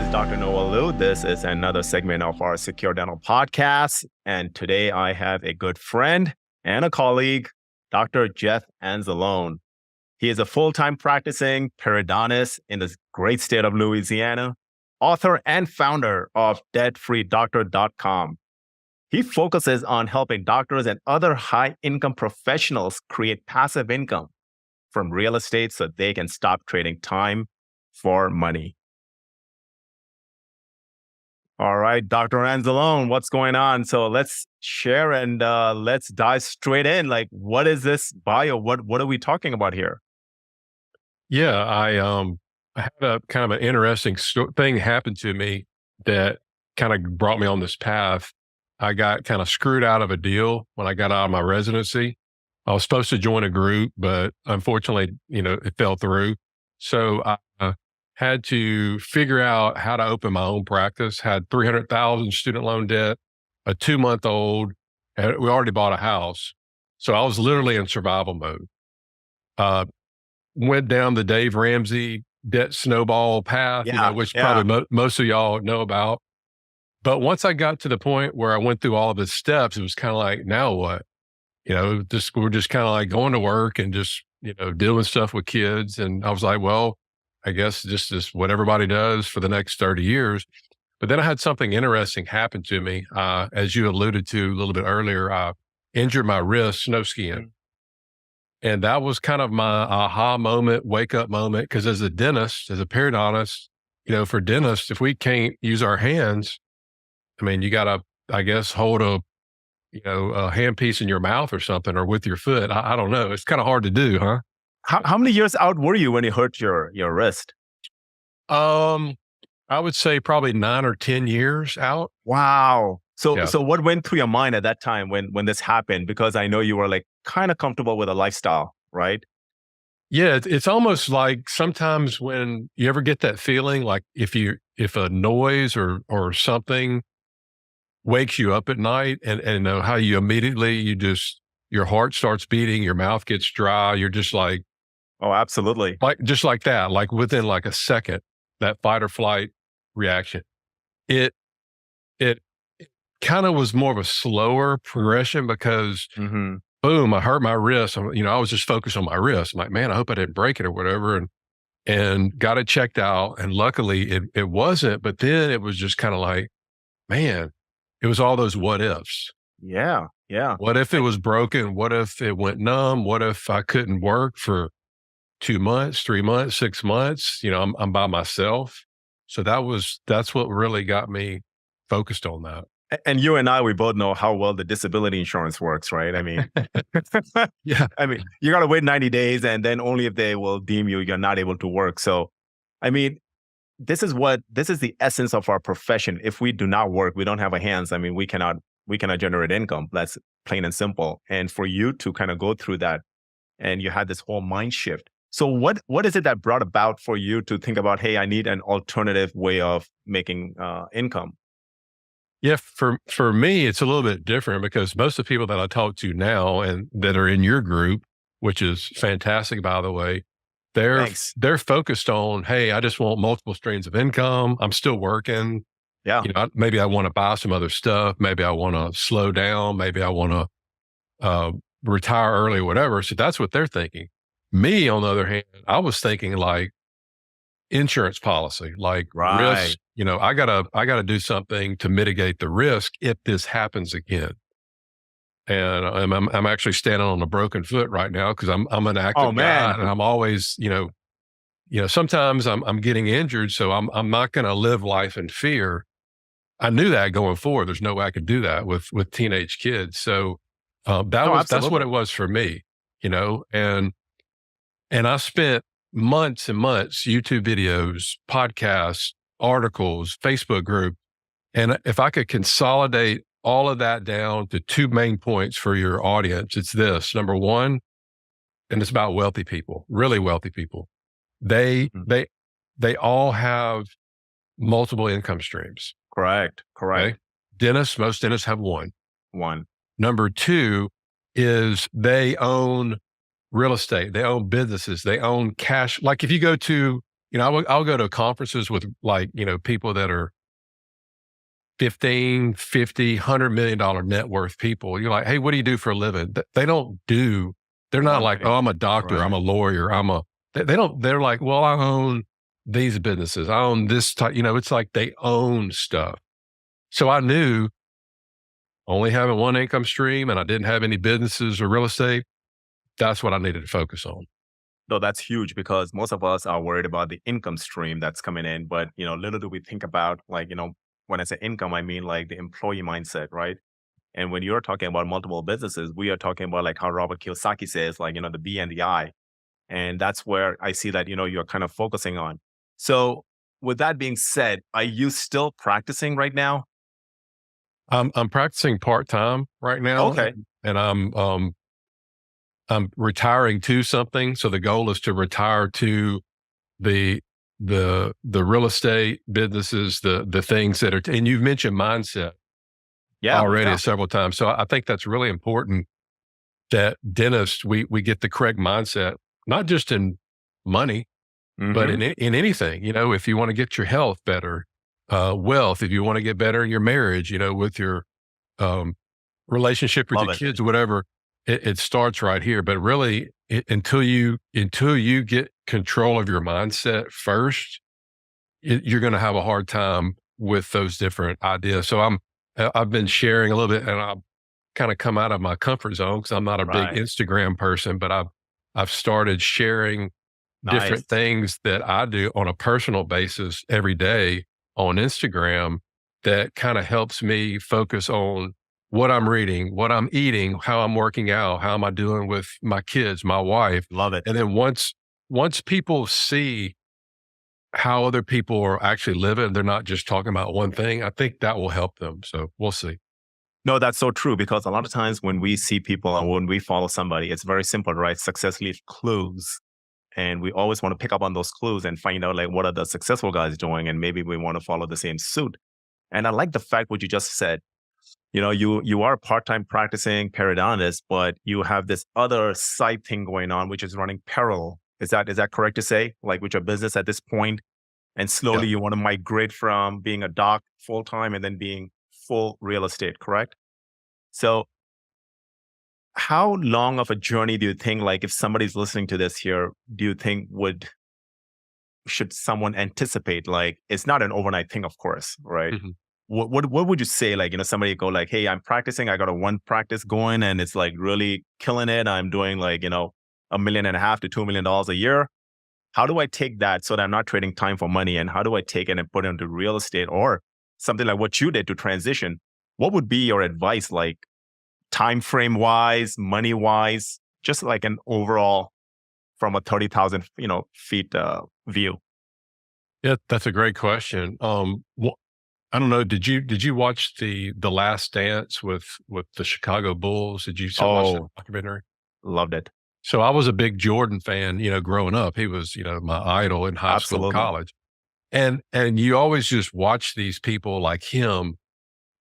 is Dr. Noel. This is another segment of our Secure Dental podcast. And today I have a good friend and a colleague, Dr. Jeff Anzalone. He is a full-time practicing periodontist in the great state of Louisiana, author and founder of debtfreedoctor.com. He focuses on helping doctors and other high-income professionals create passive income from real estate so they can stop trading time for money. All right, Dr. Anzalone, what's going on? So let's share and let's dive straight in. Like, what is this bio? What are we talking about here? Yeah, I had a kind of an interesting thing happen to me that kind of brought me on this path. I got kind of screwed out of a deal when I got out of my residency. I was supposed to join a group, but unfortunately, it fell through. So I had to figure out how to open my own practice. Had $300,000 student loan debt, a 2-month-old, and we already bought a house. So I was literally in survival mode. Went down the Dave Ramsey debt snowball path, which probably most of y'all know about. But once I got to the point where I went through all of the steps, it was kind of like, now what? We're just kind of like going to work and just, doing stuff with kids. And I was like, well, I guess just is what everybody does for the next 30 years. But then I had something interesting happen to me. As you alluded to a little bit earlier, I injured my wrist, snow skiing. And that was kind of my aha moment, wake up moment. Because as a dentist, as a periodontist, for dentists, if we can't use our hands, I mean, you got to, I guess, hold a handpiece in your mouth or something, or with your foot. I don't know. It's kind of hard to do, huh? How many years out were you when you hurt your wrist? I would say probably 9 or 10 years out. Wow. So what went through your mind at that time when this happened? Because I know you were like kind of comfortable with a lifestyle, right? Yeah, it's almost like sometimes when you ever get that feeling, like if a noise or something wakes you up at night, and how you immediately your heart starts beating, your mouth gets dry, you're just like, oh, absolutely, just like that, like within like a second, that fight or flight reaction. It kind of was more of a slower progression because boom, I hurt my wrist. I was just focused on my wrist. I'm like, man, I hope I didn't break it or whatever. And got it checked out. And luckily it wasn't, but then it was just kind of like, man, it was all those what ifs. Yeah. Yeah. What if it was broken? What if it went numb? What if I couldn't work for 2 months, 3 months, 6 months? I'm by myself. So that's what really got me focused on that. And you and I, we both know how well the disability insurance works, right? I mean, yeah. I mean, you got to wait 90 days and then only if they will deem you're not able to work. So, I mean, this is the essence of our profession. If we do not work, we don't have a hands. I mean, we cannot generate income. That's plain and simple. And for you to kind of go through that and you had this whole mind shift. So what is it that brought about for you to think about, hey, I need an alternative way of making income? Yeah, for me, it's a little bit different because most of the people that I talk to now and that are in your group, which is fantastic, by the way, they're focused on, hey, I just want multiple streams of income. I'm still working. Yeah. Maybe I want to buy some other stuff. Maybe I want to slow down. Maybe I want to retire early, whatever. So that's what they're thinking. Me, on the other hand, I was thinking like insurance policy, like risk. I gotta do something to mitigate the risk if this happens again. And I'm actually standing on a broken foot right now because I'm an active guy, and I'm always, sometimes I'm getting injured, so I'm not going to live life in fear. I knew that going forward. There's no way I could do that with teenage kids. So that's what it was for me, and I spent months and months, YouTube videos, podcasts, articles, Facebook group. And if I could consolidate all of that down to 2 main points for your audience, it's this. Number one, and it's about wealthy people, really wealthy people. They all have multiple income streams. Correct. Okay? Most dentists have one. Number two is they own real estate. They own businesses. They own cash. Like if you go to, I'll go to conferences with like, people that are 15, 50, $100 million net worth people. You're like, hey, what do you do for a living? They don't do, they're not One like, thing. oh, I'm a doctor, I'm Right. a lawyer, they don't, they're like, well, I own these businesses, I own this type, it's like they own stuff. So I knew only having one income stream and I didn't have any businesses or real estate, that's what I needed to focus on. No, that's huge because most of us are worried about the income stream that's coming in. But, little do we think about like, when I say income, I mean like the employee mindset, right? And when you're talking about multiple businesses, we are talking about like how Robert Kiyosaki says, like, the B and the I. And that's where I see that, you're kind of focusing on. So with that being said, are you still practicing right now? I'm practicing part-time right now Okay. and I'm retiring to something. So the goal is to retire to the the real estate businesses, the things that are and you've mentioned mindset Yeah. already Yeah. several times. So I think that's really important that dentists we get the correct mindset, not just in money, but Hmm. in anything. If you want to get your health better, wealth, if you want to get better in your marriage, with your um, relationship with Love your it. kids, whatever, it starts right here. But really, until you get control of your mindset first, you're going to have a hard time with those different ideas. So I've been sharing a little bit, and I've kind of come out of my comfort zone because I'm not a big Right. Instagram person, but I've started sharing Nice. different things that I do on a personal basis every day on Instagram that kind of helps me focus on what I'm reading, what I'm eating, how I'm working out, how am I doing with my kids, my wife. Love it. And then once people see how other people are actually living, they're not just talking about one thing, I think that will help them. So we'll see. No, that's so true because a lot of times when we see people and when we follow somebody, it's very simple, right? Success leaves clues. And we always want to pick up on those clues and find out like what are the successful guys doing, and maybe we want to follow the same suit. And I like the fact what you just said. You are part time practicing periodontist, but you have this other side thing going on, which is running parallel. Is that correct to say? Like with your business at this point, and Yeah. slowly you want to migrate from being a doc full time and then being full real estate, correct? So how long of a journey do you think, like if somebody's listening to this here, do you think would should someone anticipate? Like it's not an overnight thing, of course, right? Mhm. What would you say? Like, somebody go like, hey, I'm practicing, I got a one practice going and it's like really killing it. I'm doing like, 1.5 million to $2 million a year. How do I take that so that I'm not trading time for money? And how do I take it and put it into real estate or something like what you did to transition? What would be your advice, like time frame wise, money wise, just like an overall from a 30,000, feet view? Yeah, that's a great question. I don't know. Did you watch the Last Dance with the Chicago Bulls? Did you watch that Oh, documentary? loved it. So I was a big Jordan fan, growing up. He was, my idol in high school and Absolutely. college. And you always just watch these people like him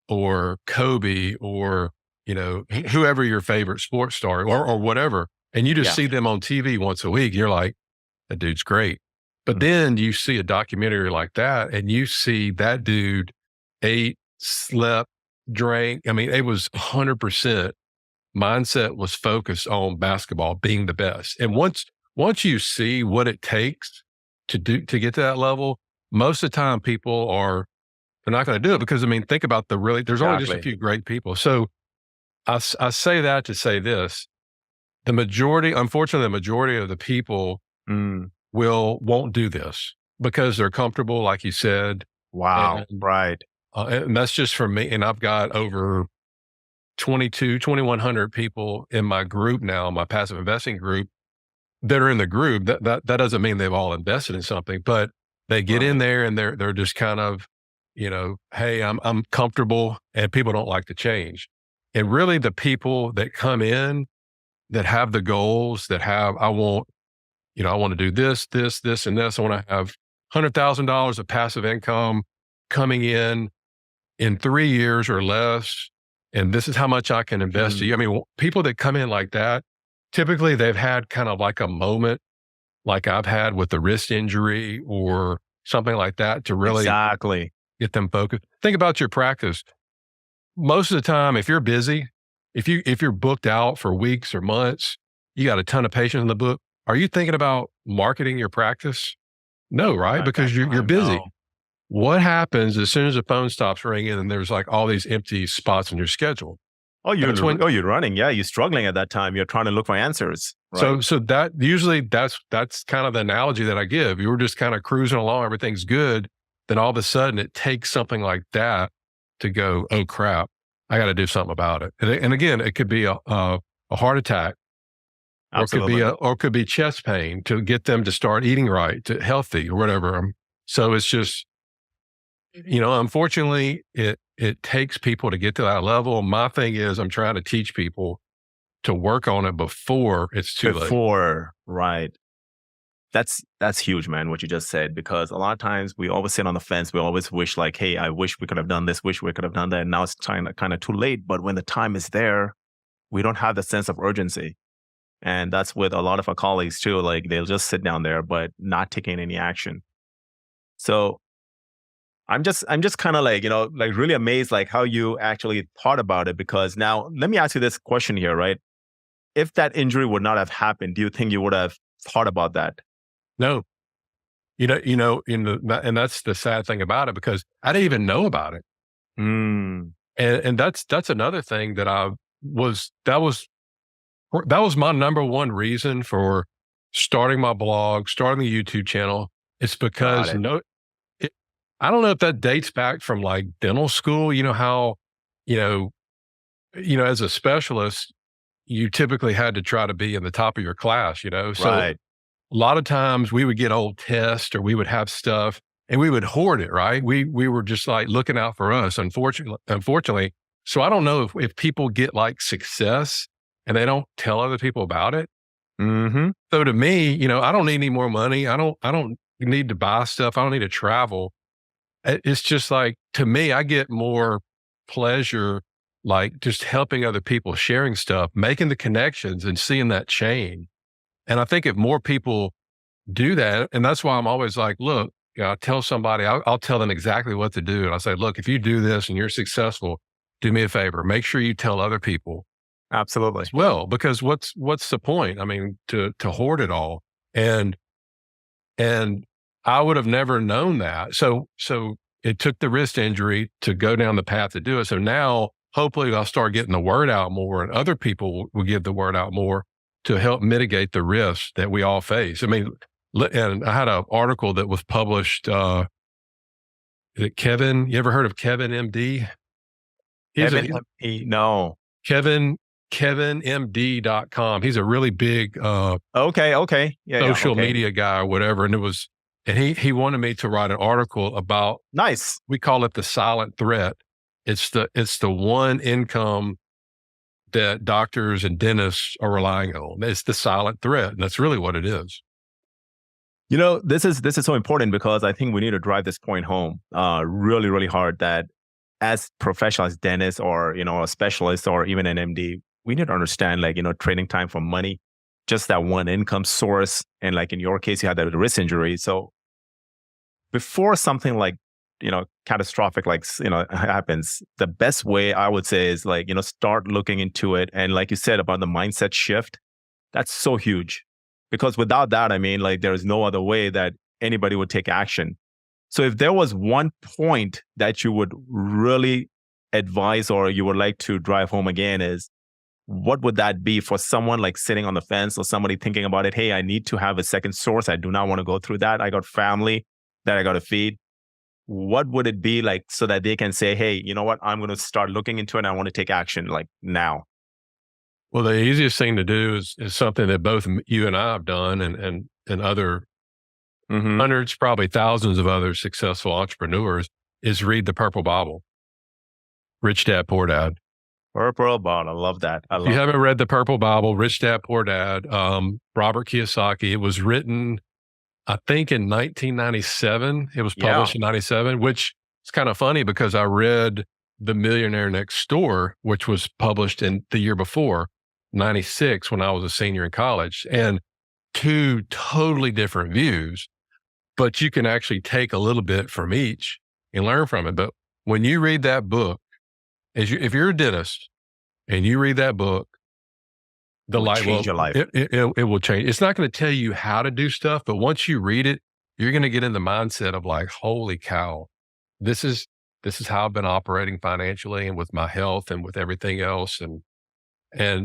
or Kobe or, whoever your favorite sports star or whatever. And you just Yeah. see them on TV once a week. You're like, that dude's great. But Mm. then you see a documentary like that and you see that dude ate, slept, drank. I mean, it was 100% mindset was focused on basketball being the best. And once you see what it takes to get to that level, most of the time people are they're not going to do it because I mean, think about there's only just a Exactly. few great people. So I say that to say this, unfortunately, the majority of the people Mm. won't do this because they're comfortable, like you said, Wow. and Right. and that's just for me. And I've got over 2,100 people in my group now, my passive investing group that are in the group. That doesn't mean they've all invested in something, but they get in Right. there and they're just kind of, hey, I'm comfortable, and people don't like to change. And really, the people that come in that have the goals that have I want to do this, this, this, and this. I want to have $100,000 of passive income coming in 3 years or less. And this is how much I can invest to Mm. you. I mean, people that come in like that, typically they've had kind of like a moment like I've had with the wrist injury or something like that to really Exactly. get them focused. Think about your practice. Most of the time, if you're busy, if you're booked out for weeks or months, you got a ton of patients in the book. Are you thinking about marketing your practice? No, right? Not at that Because you're time, busy. no. What happens as soon as the phone stops ringing and there's like all these empty spots in your schedule? That's when You're running. Yeah, you're struggling at that time. You're trying to look for answers, right? so that usually that's kind of the analogy that I give. You were just kind of cruising along, everything's good. Then all of a sudden it takes something like that to go, oh crap, I got to do something about it. And again, it could be a heart attack, or Absolutely. it could be chest pain to get them to start eating right, to healthy or whatever. So it's just, unfortunately, it takes people to get to that level. My thing is, I'm trying to teach people to work on it before it's too late. Before, right. That's huge, man, what you just said, because a lot of times we always sit on the fence. We always wish like, hey, I wish we could have done this, wish we could have done that. And now it's kind of too late. But when the time is there, we don't have the sense of urgency. And that's with a lot of our colleagues too. Like they'll just sit down there, but not taking any action. So I'm just kind of like, like really amazed like how you actually thought about it. Because now let me ask you this question here, right? If that injury would not have happened, do you think you would have thought about that? No, and that's the sad thing about it because I didn't even know about it. Mm, And that's another thing that that was my number one reason for starting my blog, starting the YouTube channel. It's got because it. it, I don't know if that dates back from like dental school. You know how, you know, as a specialist, you typically had to try to be in the top of your class, So Right. a lot of times we would get old tests or we would have stuff and we would hoard it, right? We were just like looking out for us, unfortunately. So I don't know if people get like success and they don't tell other people about it. Mm-hmm. So to me, I don't need any more money. I don't need to buy stuff. I don't need to travel. It's just like to me, I get more pleasure like just helping other people, sharing stuff, making the connections and seeing that chain. And I think if more people do that, and that's why I'm always like, look, I tell somebody, I'll tell them exactly what to do. And I say, look, if you do this and you're successful, do me a favor, make sure you tell other people Absolutely. as well, because what's the point? I mean, to hoard it all. And and I would have never known that. So it took the wrist injury to go down the path to do it. So now hopefully I'll start getting the word out more and other people will give the word out more to help mitigate the risks that we all face. I mean, and I had an article that was published. Is it Kevin? You ever heard of Kevin MD? Evan, He's no. Kevin, KevinMD.com. He's a really big Okay. Okay. Yeah. Yeah. social Okay. media guy or whatever. And he wanted me to write an article about, Nice. we call it the silent threat. It's the one income that doctors and dentists are relying on. It's the silent threat. And that's really what it is. This is so important because I think we need to drive this point home really, really hard that as professionals, dentists or, a specialist or even an MD, we need to understand like, trading time for money, just that one income source. And like in your case, you had that wrist injury. So before something like, catastrophic, like, happens, the best way I would say is like, start looking into it. And like you said about the mindset shift, that's so huge because without that, I mean, like there is no other way that anybody would take action. So if there was one point that you would really advise or you would like to drive home again is what would that be for someone like sitting on the fence or somebody thinking about it? Hey, I need to have a second source. I do not want to go through that. I got family that I got to feed. What would it be like so that they can say, hey, you know what? I'm going to start looking into it and I want to take action like now. Well, the easiest thing to do is something that both you and I have done and other Mm-hmm. hundreds, probably thousands of other successful entrepreneurs is read the Purple Bible, Rich Dad, Poor Dad. Purple ball. I love that. I If you love haven't read the Purple Bible, Rich Dad, Poor Dad, Robert Kiyosaki, it was written, I think in 1997, it was Yeah. published in 97, which is kind of funny because I read The Millionaire Next Door, which was published in the year before, 96, when I was a senior in college. And two totally different views, but you can actually take a little bit from each and learn from it. But when you read that book, if you're a dentist and you read that book, It the would light change will your life. it will change. It's not going to tell you how to do stuff, but once you read it, you're going to get in the mindset of like, holy cow, this is how I've been operating financially and with my health and with everything else. And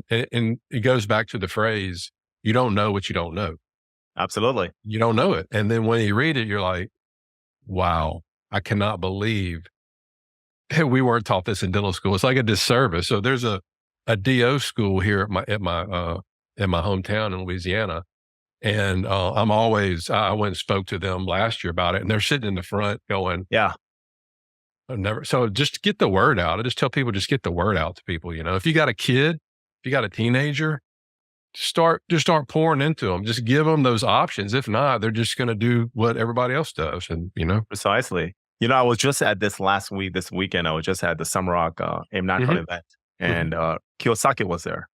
it goes back to the phrase, you don't know what you don't know. Absolutely. You don't know it. And then when you read it, you're like, wow, I cannot believe we weren't taught this in dental school. It's like a disservice. So there's a DO school here at my hometown in Louisiana. And I went and spoke to them last year about it, and they're sitting in the front going, Yeah. I've never. So just get the word out. I just tell people, just get the word out to people. If you got a kid, if you got a teenager, start pouring into them. Just give them those options. If not, they're just going to do what everybody else does. And Precisely. I was just at this weekend, I was just at the Summer Rock AIM Natural event, and Kiyosaki was there.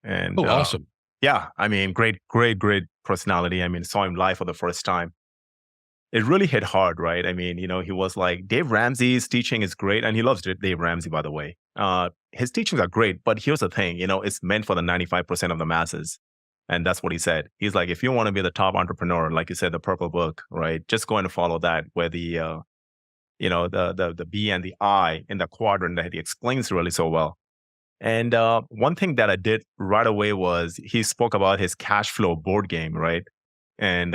And oh, awesome. yeah, I mean, great personality. I mean, saw him live for the first time. It really hit hard, right? I mean, he was like, Dave Ramsey's teaching is great. And he loves Dave Ramsey, by the way. His teachings are great, but here's the thing, it's meant for the 95% of the masses. And that's what he said. He's like, if you want to be the top entrepreneur, like you said, the purple book, right? Just go and follow that, where the B and the I in the quadrant that he explains really so well. And one thing that I did right away was he spoke about his cash flow board game, right? And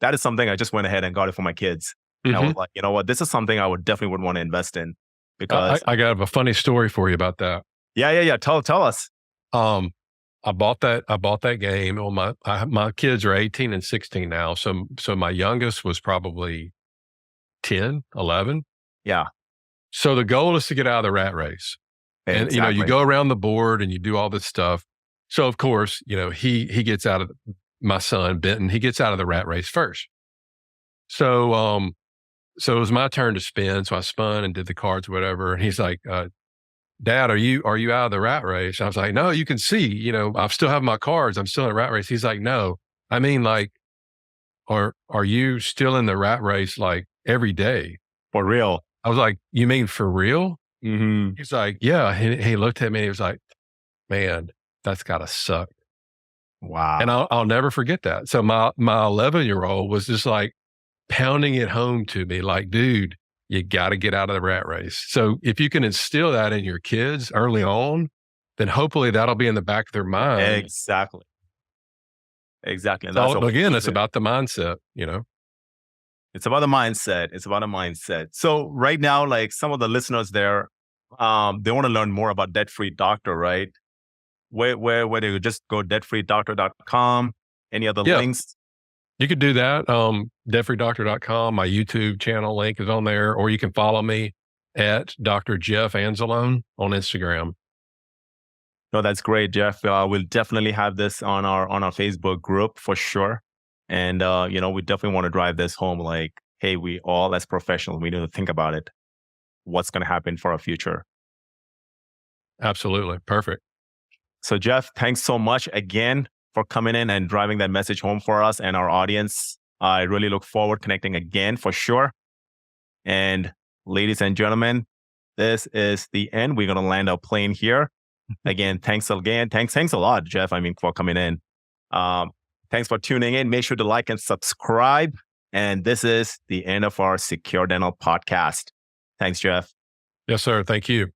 that is something I just went ahead and got it for my kids. And I was like, you know what? This is something I would definitely want to invest in, because I got a funny story for you about that. Yeah. Tell us. I bought that game. Well, my kids are 18 and 16 now. So my youngest was probably 10, 11. Yeah. So the goal is to get out of the rat race. And, exactly. you go around the board and you do all this stuff. So of course, he gets out of my son, Benton, he gets out of the rat race first. So, so it was my turn to spin. So I spun and did the cards, whatever. And he's like, Dad, are you out of the rat race? I was like, no, you can see, I still have my cards. I'm still in the rat race. He's like, no, I mean, like, are you still in the rat race like every day? For real? I was like, you mean for real? Mm-hmm. He's like, yeah. He looked at me and he was like, man, that's gotta suck. Wow. And I'll never forget that. So my 11-year-old was just like pounding it home to me, like, dude, you got to get out of the rat race. So if you can instill that in your kids early on, then hopefully that'll be in the back of their mind. Exactly. And so again, it's about the mindset, It's about the mindset. It's about a mindset. So right now, like some of the listeners there, they want to learn more about Debt Free Doctor, right? Where do you just go debtfreedoctor.com? Any other links? You could do that. Debtfreedoctor.com. My YouTube channel link is on there, or you can follow me at Dr. Jeff Anzalone on Instagram. No, that's great, Jeff. We'll definitely have this on our Facebook group for sure. And we definitely want to drive this home. Like, hey, we all as professionals, we need to think about it. What's going to happen for our future? Absolutely. Perfect. So, Jeff, thanks so much again for coming in and driving that message home for us and our audience. I really look forward to connecting again for sure. And ladies and gentlemen, this is the end. We're going to land our plane here. Again, thanks again. Thanks a lot, Jeff, for coming in. Thanks for tuning in. Make sure to like and subscribe. And this is the end of our Secure Dental podcast. Thanks, Jeff. Yes, sir. Thank you.